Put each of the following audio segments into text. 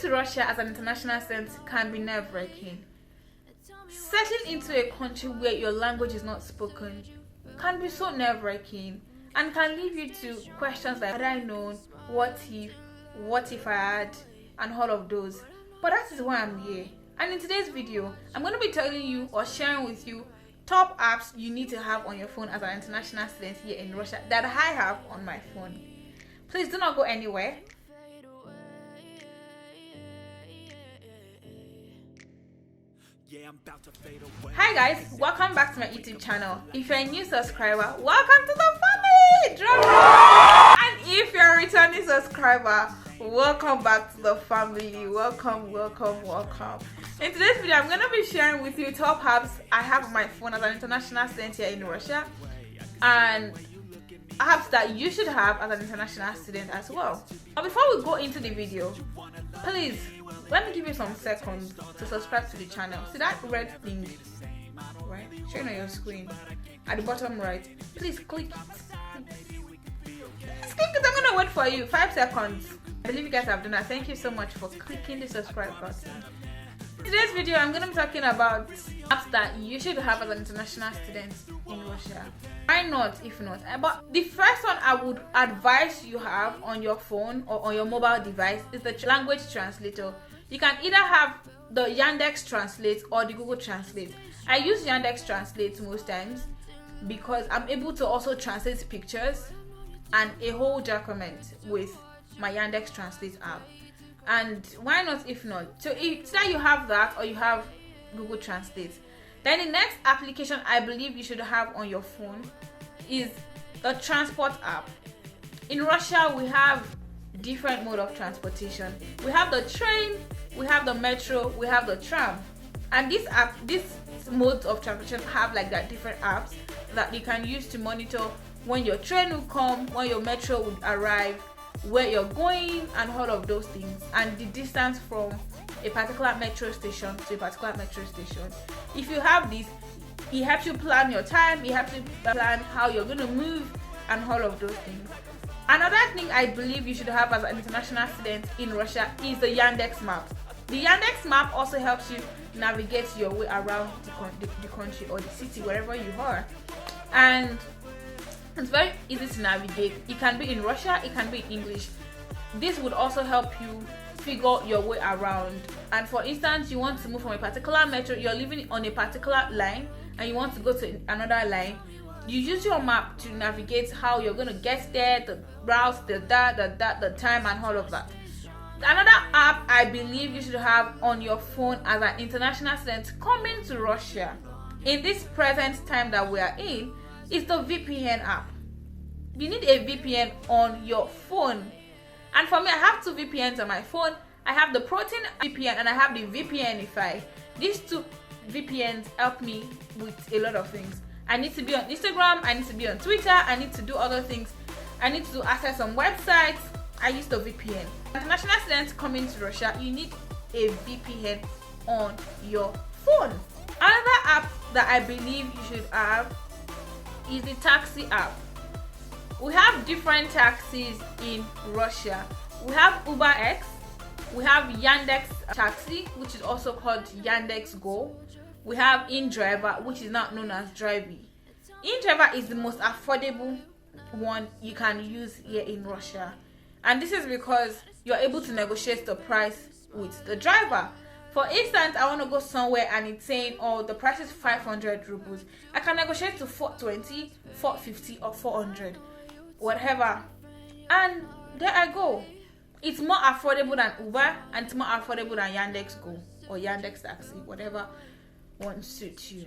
to Russia as an international student can be nerve-wracking. Settling into a country where your language is not spoken can be so nerve-wracking and can lead you to questions like, had I known, what if I had, and all of those. But that is why I'm here. And in today's video, I'm going to be telling you or sharing with you top apps you need to have on your phone as an international student here in Russia that I have on my phone. Please do not go anywhere. Hi guys, welcome back to my YouTube channel. If you're a new subscriber, welcome to the family! Drum roll! And if you're a returning subscriber, welcome back to the family. Welcome. In today's video, I'm going to be sharing with you top apps I have on my phone as an international student here in Russia, and apps that you should have as an international student as well. But before we go into the video, please let me give you some seconds to subscribe to the channel. See that red thing, right, showing on your screen at the bottom right? Please click it. Please click it. I'm gonna wait for you. 5 seconds. I believe you guys have done that. Thank you so much for clicking the subscribe button. In today's video, I'm going to be talking about apps that you should have as an international student in Russia. Why not, if not? But the first one I would advise you have on your phone or on your mobile device is the language translator. You can either have the Yandex Translate or the Google Translate. I use Yandex Translate most times because I'm able to also translate pictures and a whole document with my Yandex Translate app. And why not, if not? So either you have that or you have Google Translate. Then the next application I believe you should have on your phone is the transport app. In Russia, we have different mode of transportation. We have the train, we have the metro, we have the tram. And these modes of transportation have like that different apps that you can use to monitor when your train will come, when your metro will arrive, where you're going, and all of those things, and the distance from a particular metro station to a particular metro station. If you have this, it helps you plan your time, it helps you plan how you're going to move, and all of those things. Another thing I believe you should have as an international student in Russia is the Yandex Map. The Yandex Map also helps you navigate your way around the country or the city, wherever you are. And it's very easy to navigate. It can be in Russia, it can be in English. This would also help you figure your way around. And for instance, you want to move from a particular metro, you're living on a particular line and you want to go to another line. You use your map to navigate how you're going to get there, the routes, the time, and all of that. Another app I believe you should have on your phone as an international student coming to Russia in this present time that we are in is the VPN app. You need a VPN on your phone. And for me, I have 2 VPNs on my phone. I have the Proton VPN and I have the VPNify. These 2 VPNs help me with a lot of things. I need to be on Instagram, I need to be on Twitter, I need to do other things. I need to access some websites. I use the VPN. International students coming to Russia, you need a VPN on your phone. Another app that I believe you should have is the taxi app. We have different taxis in Russia. We have UberX, we have Yandex Taxi, which is also called Yandex Go. We have InDriver, which is now known as Drivey. InDriver is the most affordable one you can use here in Russia. And this is because you're able to negotiate the price with the driver. For instance, I want to go somewhere and it's saying, oh, the price is 500 rubles. I can negotiate to 420, 450 or 400, whatever. And there I go. It's more affordable than Uber and it's more affordable than Yandex Go or Yandex Taxi, whatever one suits you.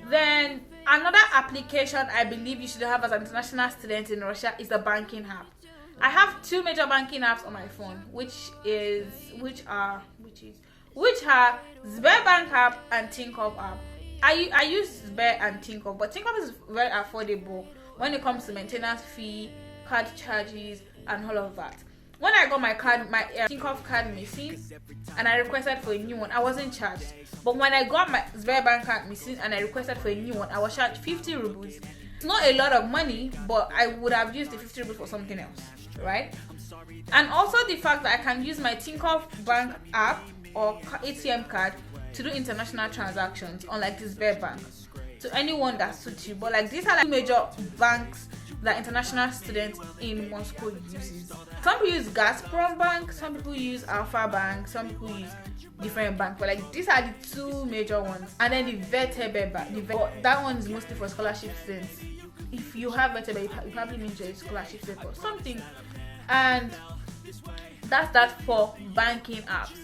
Then another application I believe you should have as an international student in Russia is the banking app. I have 2 major banking apps on my phone, which are Sberbank app and Tinkoff app. I use Sber and Tinkoff, but Tinkoff is very affordable when it comes to maintenance fee, card charges, and all of that. When I got my Tinkoff card missing and I requested for a new one, I wasn't charged. But when I got my Sberbank card missing and I requested for a new one, I was charged 50 rubles. It's not a lot of money, but I would have used the 50 rubles for something else, right? And also the fact that I can use my Tinkoff Bank app or ATM card to do international transactions, unlike this Bank. To anyone that suits you. But like these are like major banks that international students in Moscow uses. Some people use Gazprom Bank, some people use Alpha Bank, some people use different banks. But like these are the two major ones. And then the VTB Bank, that one is mostly for scholarship students. If you have VTB, you probably need a scholarship student or something. And that's that for banking apps.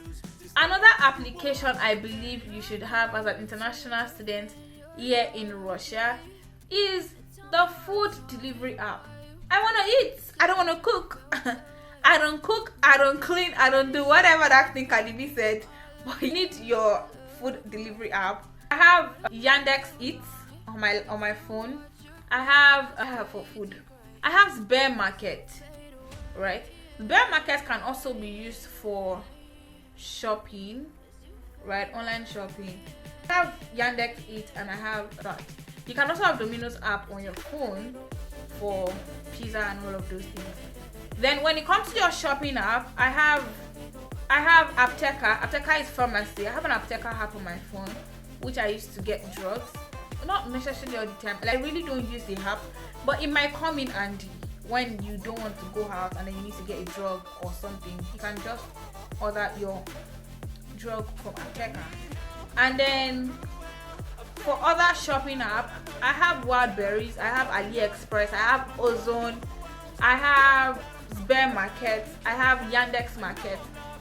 Another application I believe you should have as an international student here in Russia is the food delivery app. I want to eat. I don't want to cook. I don't cook. I don't clean. I don't do whatever that thing Cardi B said. But you need your food delivery app. I have Yandex Eats on my phone. I have for food. I have Sbermarket, right? Sbermarket can also be used for shopping, right? Online shopping. I have Yandex Eats and I have that. You can also have Domino's app on your phone for pizza and all of those things. Then when it comes to your shopping app, I have Apteka. Apteka is pharmacy. I have an Apteka app on my phone, which I use to get drugs. Not necessarily all the time. Like, I really don't use the app, but it might come in handy when you don't want to go out and then you need to get a drug or something. You can just order your drug from Apteka. And then for other shopping app, I have Wildberries, I have AliExpress, I have Ozone, I have Sbermarket, I have Yandex Market.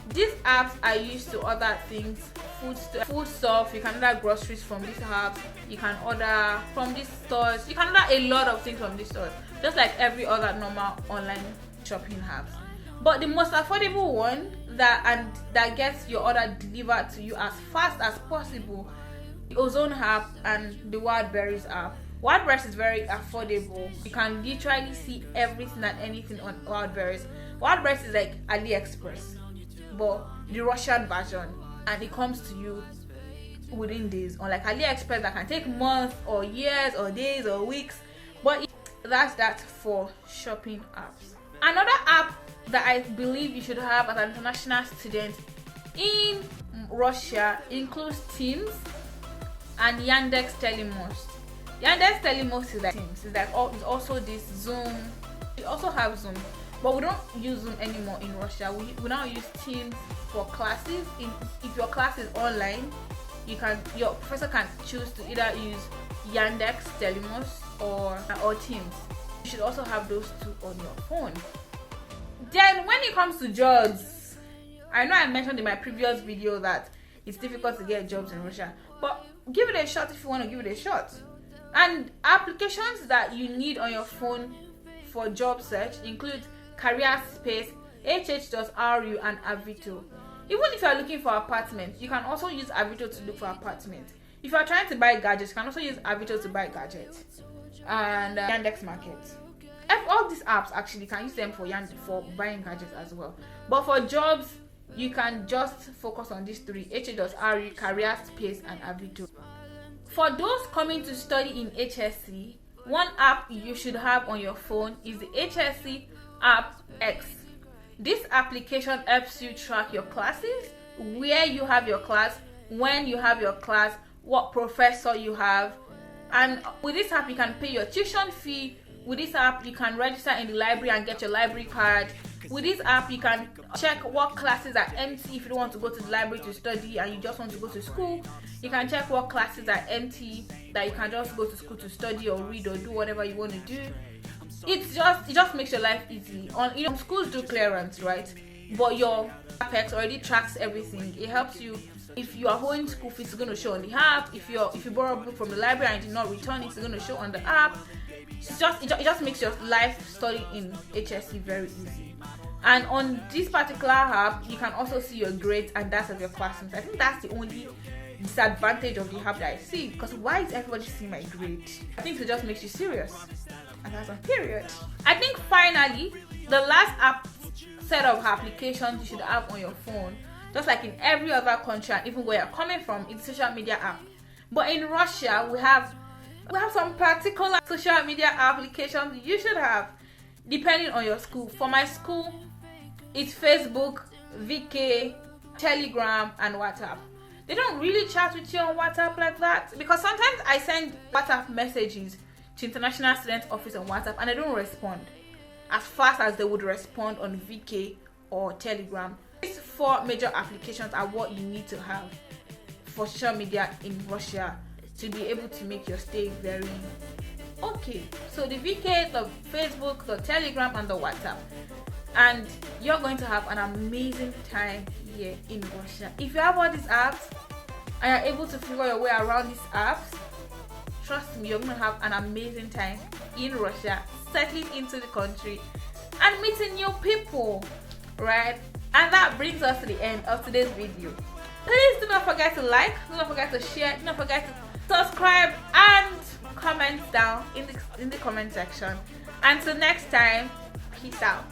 These apps are used to order things, food stuff. You can order groceries from these apps. You can order from these stores. You can order a lot of things from these stores, just like every other normal online shopping apps. But the most affordable one that gets your order delivered to you as fast as possible, the Ozone app and the Wildberries app. Wildberries is very affordable. You can literally see everything and anything on Wildberries. Wildberries is like AliExpress, but the Russian version, and it comes to you within days. Unlike AliExpress that can take months or years or days or weeks. But that's that for shopping apps. Another app that I believe you should have as an international student in Russia includes Teams and Yandex Telemost. Yandex Telemost is like Teams. It's also this Zoom. We also have Zoom, but we don't use Zoom anymore in Russia. We now use Teams for classes. If your class is online, your professor can choose to either use Yandex Telemost or Teams. You should also have those two on your phone. Then when it comes to jobs, I know I mentioned in my previous video that it's difficult to get jobs in Russia, but give it a shot if you want to give it a shot. And applications that you need on your phone for job search include CareerSpace, HH.ru, and Avito. Even if you are looking for apartments, you can also use Avito to look for apartments. If you are trying to buy gadgets, you can also use Avito to buy gadgets. And Yandex Market. All these apps actually can use them for buying gadgets as well. But for jobs, you can just focus on these three: HH.ru, CareerSpace, and Avito. For those coming to study in HSC, one app you should have on your phone is the HSC App X. This application helps you track your classes, where you have your class, when you have your class, what professor you have. And with this app, you can pay your tuition fee. With this app, you can register in the library and get your library card. With this app, you can check what classes are empty if you don't want to go to the library to study and you just want to go to school. You can check what classes are empty that you can just go to school to study or read or do whatever you want to do. It just makes your life easy. Schools do clearance, right? But your Apex already tracks everything. It helps you. If you are owing school fees, it's going to show on the app. If you borrow a book from the library and you did not return it, it's going to show on the app. It just makes your life study in HSC very easy. And on this particular app, you can also see your grades and that of your classmates. I think that's the only disadvantage of the app that I see, because why is everybody seeing my grade? I think it just makes you serious. And that's a period. I think finally, the last app set of applications you should have on your phone, just like in every other country and even where you're coming from, is social media app. But in Russia, we have some particular social media applications you should have depending on your school. For my school, it's Facebook, VK, Telegram, and WhatsApp. They don't really chat with you on WhatsApp like that, because sometimes I send WhatsApp messages to International Students Office on WhatsApp and they don't respond as fast as they would respond on VK or Telegram. These 4 major applications are what you need to have for social media in Russia to be able to make your stay very okay. So the VK, the Facebook, the Telegram, and the WhatsApp. And you're going to have an amazing time here in Russia. If you have all these apps and you're able to figure your way around these apps, trust me, you're going to have an amazing time in Russia, settling into the country and meeting new people, right? And that brings us to the end of today's video. Please do not forget to like, do not forget to share, do not forget to subscribe and comment down in the comment section. Until next time, peace out.